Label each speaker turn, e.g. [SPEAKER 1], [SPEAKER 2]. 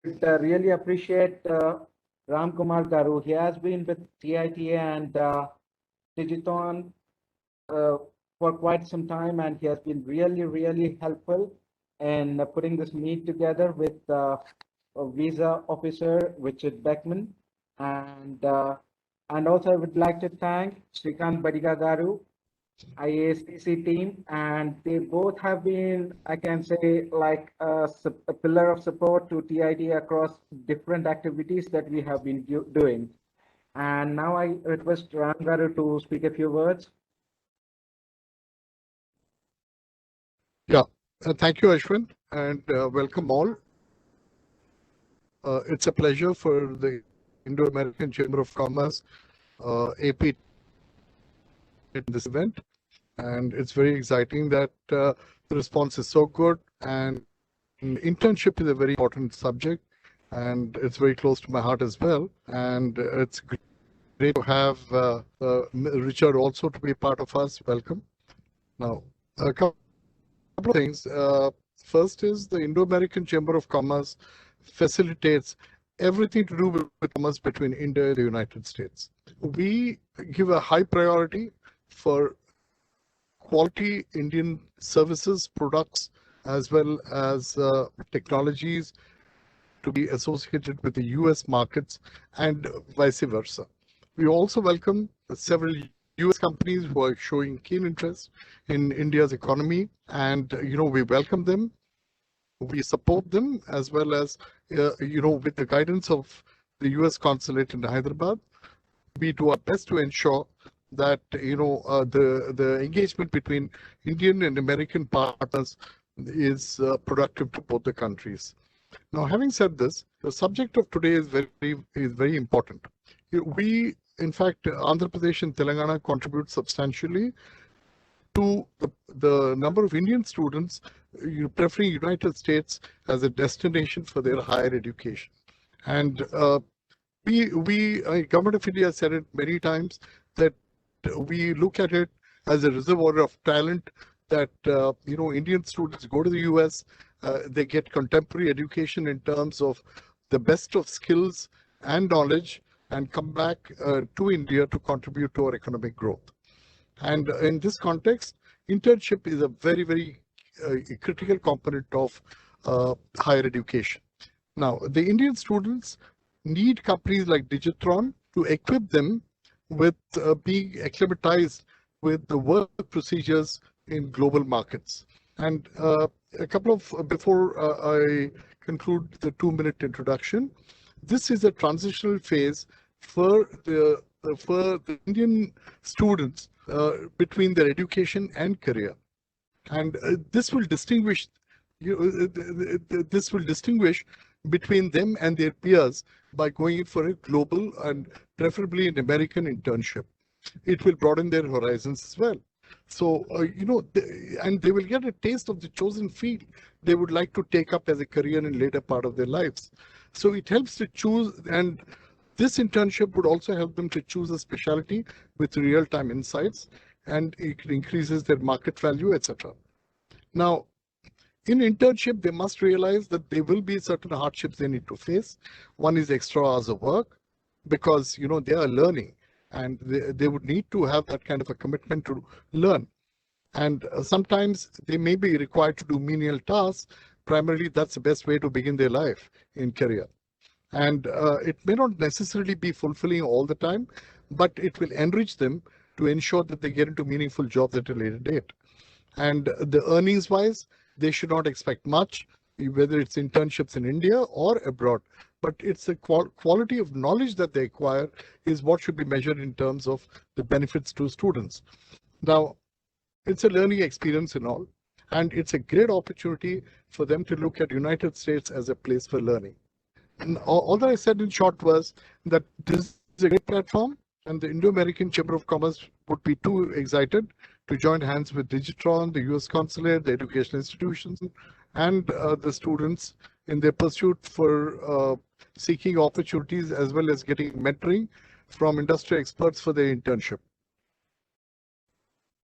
[SPEAKER 1] really appreciate Ram Kumar Garu. He has been with TITA and DIGITHON for quite some time, and he has been really helpful in putting this meet together with a visa officer, Richard Beckman, and also I would like to thank Srikant Badiga Garu, IASTC team, and they both have been, I can say, like a pillar of support to TID across different activities that we have been doing. And now I request Ram Garu to speak a few words.
[SPEAKER 2] Yeah, thank you, Ashwin, and welcome all. It's a pleasure for the Indo-American Chamber of Commerce, AP, in this event. And it's very exciting that the response is so good, and internship is a very important subject, and it's very close to my heart as well. And it's great to have Richard also to be part of us. Welcome. Now, a couple of things. First is the Indo-American Chamber of Commerce facilitates everything to do with commerce between India and the United States. We give a high priority for quality Indian services, products, as well as technologies to be associated with the US markets and vice versa. We also welcome several US companies who are showing keen interest in India's economy, and we welcome them. We support them, as well as with the guidance of the US consulate in Hyderabad. We do our best to ensure that the engagement between Indian and American partners is productive to both the countries. Now, having said this, the subject of today is very important. We, in fact, Andhra Pradesh and Telangana contribute substantially to the number of Indian students preferring United States as a destination for their higher education. And Government of India said it many times that we look at it as a reservoir of talent, that Indian students go to the US, they get contemporary education in terms of the best of skills and knowledge, and come back to India to contribute to our economic growth. And in this context, internship is a very critical component of higher education. Now, the Indian students need companies like DIGITHON to equip them with being acclimatized with the work procedures in global markets. And a couple of, before I conclude the 2-minute introduction, this is a transitional phase for the Indian students between their education and career. And this will distinguish between them and their peers by going in for a global and preferably an American internship. It will broaden their horizons as well. So, and they will get a taste of the chosen field they would like to take up as a career in later part of their lives. So it helps to choose, and this internship would also help them to choose a specialty with real-time insights, and it increases their market value, etc. Now, in internship, they must realize that there will be certain hardships they need to face. One is extra hours of work, because they are learning, and they would need to have that kind of a commitment to learn. And sometimes they may be required to do menial tasks. Primarily, that's the best way to begin their life in career. And it may not necessarily be fulfilling all the time, but it will enrich them to ensure that they get into meaningful jobs at a later date. And the earnings wise, they should not expect much, whether it's internships in India or abroad. But it's the quality of knowledge that they acquire is what should be measured in terms of the benefits to students. Now, it's a learning experience and all, and it's a great opportunity for them to look at United States as a place for learning. And all that I said in short was that this is a great platform, and the Indo-American Chamber of Commerce would be too excited to join hands with DIGITHON, the US Consulate, the educational institutions, and the students in their pursuit for seeking opportunities, as well as getting mentoring from industry experts for their internship.